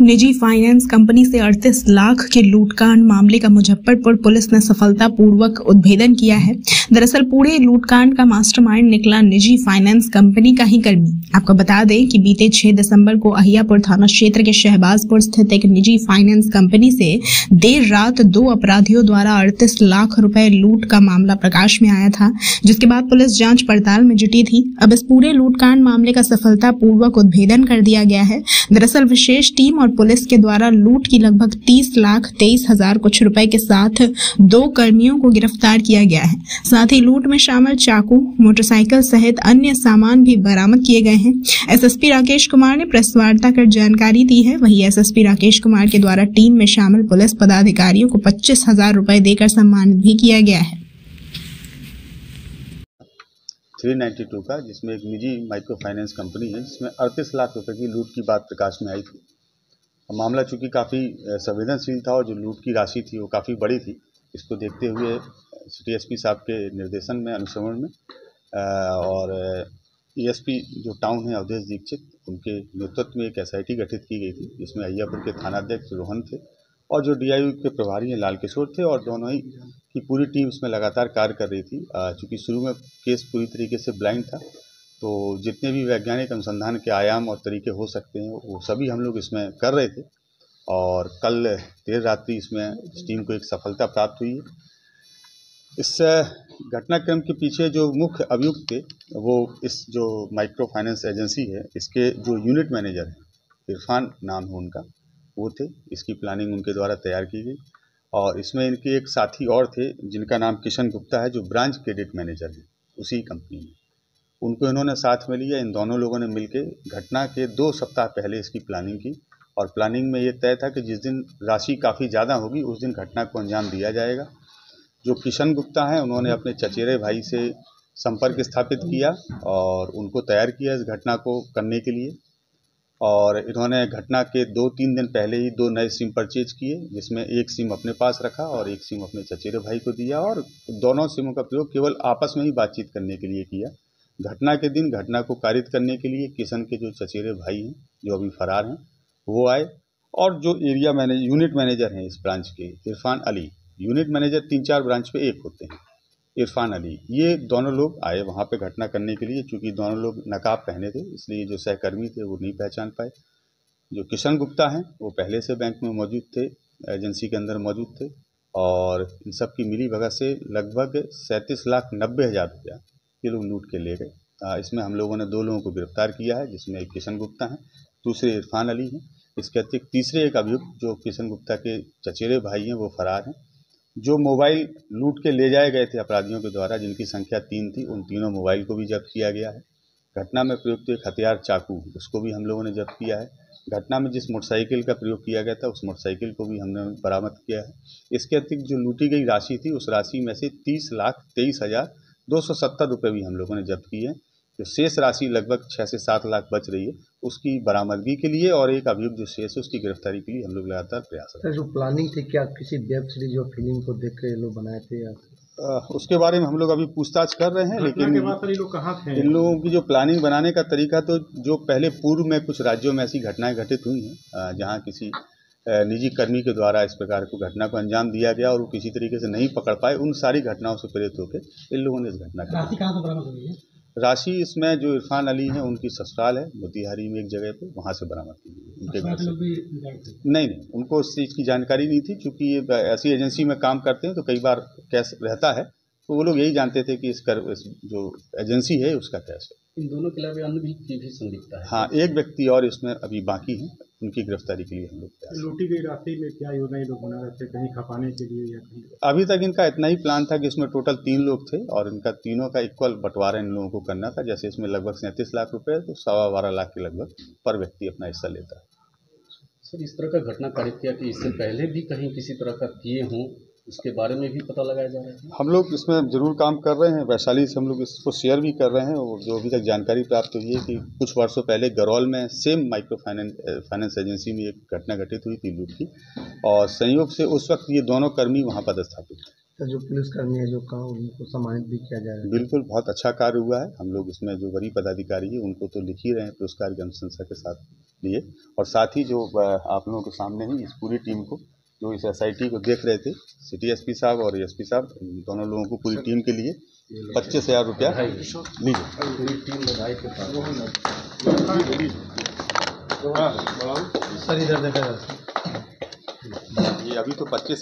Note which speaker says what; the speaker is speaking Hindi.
Speaker 1: निजी फाइनेंस कंपनी से 38 लाख के लूटकांड मामले का मुजफ्फरपुर पुलिस ने सफलतापूर्वक उद्भेदन किया है। दरअसल पूरे लूटकांड का मास्टरमाइंड निकला निजी फाइनेंस कंपनी का ही कर्मी। आपको बता दें कि बीते 6 दिसंबर को अहियापुर थाना क्षेत्र के शहबाजपुर स्थित एक निजी फाइनेंस कंपनी से देर रात 2 अपराधियों द्वारा 38 लाख रुपए लूट का मामला प्रकाश में आया था, जिसके बाद पुलिस जांच पड़ताल में जुटी थी। अब इस पूरे लूटकांड मामले का सफलतापूर्वक उद्भेदन कर दिया गया है। दरअसल विशेष टीम और पुलिस के द्वारा लूट की लगभग 30,23,000 कुछ रुपए के साथ 2 कर्मियों को गिरफ्तार किया गया है। साथ ही लूट में शामिल चाकू, मोटरसाइकिल सहित अन्य सामान भी बरामद किए गए हैं। एसएसपी राकेश कुमार ने प्रेस वार्ता कर जानकारी दी है। वहीं एसएसपी राकेश कुमार के द्वारा टीम में शामिल पुलिस पदाधिकारियों को 25,000 रुपए देकर सम्मानित भी किया गया है।
Speaker 2: 392 का, जिसमें एक निजी माइक्रो फाइनेंस कंपनी है, जिसमें 38 लाख रुपए की लूट की बात प्रकाश में आई थी। मामला चूंकि काफ़ी संवेदनशील था और जो लूट की राशि थी वो काफ़ी बड़ी थी, इसको देखते हुए सिटी एसपी साहब के निर्देशन में, अनुश्रवण में और एएसपी जो टाउन है अवधेश दीक्षित, उनके नेतृत्व में एक एसआईटी गठित की गई थी, जिसमें अहियापुर के थानाध्यक्ष रोहन थे और जो डीआईयू के प्रभारी हैं लाल किशोर थे, और दोनों ही की पूरी टीम इसमें लगातार कार्य कर रही थी। चूँकि शुरू में केस पूरी तरीके से ब्लाइंड था, तो जितने भी वैज्ञानिक अनुसंधान के आयाम और तरीके हो सकते हैं वो सभी हम लोग इसमें कर रहे थे, और कल देर रात्रि इसमें इस टीम को एक सफलता प्राप्त हुई है। इस घटनाक्रम के पीछे जो मुख्य अभियुक्त थे वो इस जो माइक्रो फाइनेंस एजेंसी है, इसके जो यूनिट मैनेजर हैं, इरफान नाम है उनका, वो थे। इसकी प्लानिंग उनके द्वारा तैयार की गई, और इसमें इनके एक साथी और थे जिनका नाम किशन गुप्ता है, जो ब्रांच क्रेडिट मैनेजर है उसी कंपनी में। उनको इन्होंने साथ में लिया। इन दोनों लोगों ने मिलकर घटना के 2 सप्ताह पहले इसकी प्लानिंग की, और प्लानिंग में ये तय था कि जिस दिन राशि काफ़ी ज़्यादा होगी उस दिन घटना को अंजाम दिया जाएगा। जो किशन गुप्ता हैं, उन्होंने अपने चचेरे भाई से संपर्क स्थापित किया और उनको तैयार किया इस घटना को करने के लिए, और इन्होंने घटना के 2-3 दिन पहले ही 2 नए सिम परचेज किए, जिसमें एक सिम अपने पास रखा और एक सिम अपने चचेरे भाई को दिया, और दोनों सिमों का प्रयोग केवल आपस में ही बातचीत करने के लिए किया। घटना के दिन घटना को कारित करने के लिए किशन के जो चचेरे भाई हैं, जो अभी फरार हैं, वो आए, और जो यूनिट मैनेजर हैं इस ब्रांच के, Irfan Ali, unit manager 3-4 branch पे एक होते हैं, इरफान अली, ये दोनों लोग आए वहाँ पे घटना करने के लिए। चूँकि दोनों लोग नकाब पहने थे, इसलिए जो सहकर्मी थे वो नहीं पहचान पाए। जो किशन गुप्ता हैं वो पहले से बैंक में मौजूद थे, एजेंसी के अंदर मौजूद थे, और इन सब की मिली भगत से लगभग 37,90,000 रुपया ये लोग लूट के ले गए। इसमें हम लोगों ने 2 लोगों को गिरफ्तार किया है, जिसमें एक किशन गुप्ता हैं, दूसरे इरफान अली हैं। इसके अतिरिक्त तीसरे एक अभियुक्त जो किशन गुप्ता के चचेरे भाई हैं वो फरार हैं। जो मोबाइल लूट के ले जाए गए थे अपराधियों के द्वारा, जिनकी संख्या 3 थी, उन तीनों मोबाइल को भी जब्त किया गया है। घटना में प्रयुक्त एक हथियार चाकू, उसको भी हम लोगों ने जब्त किया है। घटना में जिस मोटरसाइकिल का प्रयोग किया गया था उस मोटरसाइकिल को भी हमने बरामद किया है। इसके अतिरिक्त जो लूटी गई राशि थी, उस राशि में से 30,23,270 रुपये भी हम लोगों ने जब्त किए हैं। जो शेष राशि लगभग 6 से 7 लाख बच रही है, उसकी बरामदगी के लिए और एक अभियुक्त जो शेष है उसकी गिरफ्तारी के लिए हम लोग लगातार प्रयास कर रहे हैं।
Speaker 3: जो प्लानिंग थी, क्या किसी वेब सीरीज और फिल्म को देख के लोग बनाए थे या
Speaker 2: उसके बारे में हम लोग अभी पूछताछ कर रहे हैं, लेकिन
Speaker 3: ये लोग कहाँ थे?
Speaker 2: इन लोगों की जो प्लानिंग बनाने का तरीका, तो जो पहले पूर्व में कुछ राज्यों में ऐसी घटनाएं घटित हुई हैं जहां किसी निजी कर्मी के द्वारा इस प्रकार को घटना को अंजाम दिया गया और वो किसी तरीके से नहीं पकड़ पाए, उन सारी घटनाओं से प्रेरित होकर इन लोगों ने इस घटना को।
Speaker 3: राशि कहाँ से बरामद हुई है?
Speaker 2: राशि इसमें जो इरफान अली हैं उनकी ससुराल है मोतिहारी में एक जगह पे, वहाँ से बरामद की गई उनके घर से। नहीं, उनको उस चीज़ की जानकारी नहीं थी। चूँकि ये ऐसी एजेंसी में काम करते हैं तो कई बार कैश रहता है, तो वो लोग यही जानते थे कि इस जो एजेंसी है उसका कैश है।
Speaker 3: इन दोनों के अलावा अन्य भी की भी संदिग्धता है।
Speaker 2: हाँ, एक व्यक्ति और इसमें अभी बाकी हैं, उनकी गिरफ्तारी के लिए हम लोग।
Speaker 3: लूटी गई राशि में क्या योजना ये लोग बना रहे थे, कहीं खपाने के लिए या कहीं?
Speaker 2: अभी तक इनका इतना ही प्लान था कि इसमें टोटल 3 लोग थे और इनका तीनों का इक्वल बंटवारा इन लोगों को करना था। जैसे इसमें लगभग 37 लाख रुपए, तो 12.25 लाख के लगभग पर व्यक्ति अपना हिस्सा लेता है।
Speaker 3: सर, इस तरह का घटना कारित किया कि इससे पहले भी कहीं किसी तरह का किए हों, उसके बारे में भी पता लगाया जा रहा है।
Speaker 2: हम लोग इसमें ज़रूर काम कर रहे हैं। वैशाली से हम लोग इसको शेयर भी कर रहे हैं, और जो अभी तक जानकारी प्राप्त हुई है कि कुछ वर्षों पहले गरौल में सेम माइक्रो फाइनेंस एजेंसी में एक घटना घटित हुई थी लूट की, और संयोग से उस वक्त ये दोनों कर्मी वहाँ पदस्थापित थे।
Speaker 3: तो जो पुलिसकर्मी है जो काम, उनको सम्मानित भी किया जा रहा है।
Speaker 2: बिल्कुल, बहुत अच्छा कार्य हुआ है। हम लोग इसमें जो वरीय पदाधिकारी है उनको तो लिख ही रहे हैं पुरस्कार की अनुशंसा के साथ। लिए। और साथ ही जो आप लोगों के सामने ही इस पूरी टीम को, जो इस SIT को देख रहे थे, सिटी SP साहब और SP साहब, दोनों लोगों को पूरी टीम के लिए 25,000 रुपया लीजिए।
Speaker 3: पूरी टीम बधाई के साथ
Speaker 2: ये अभी तो 25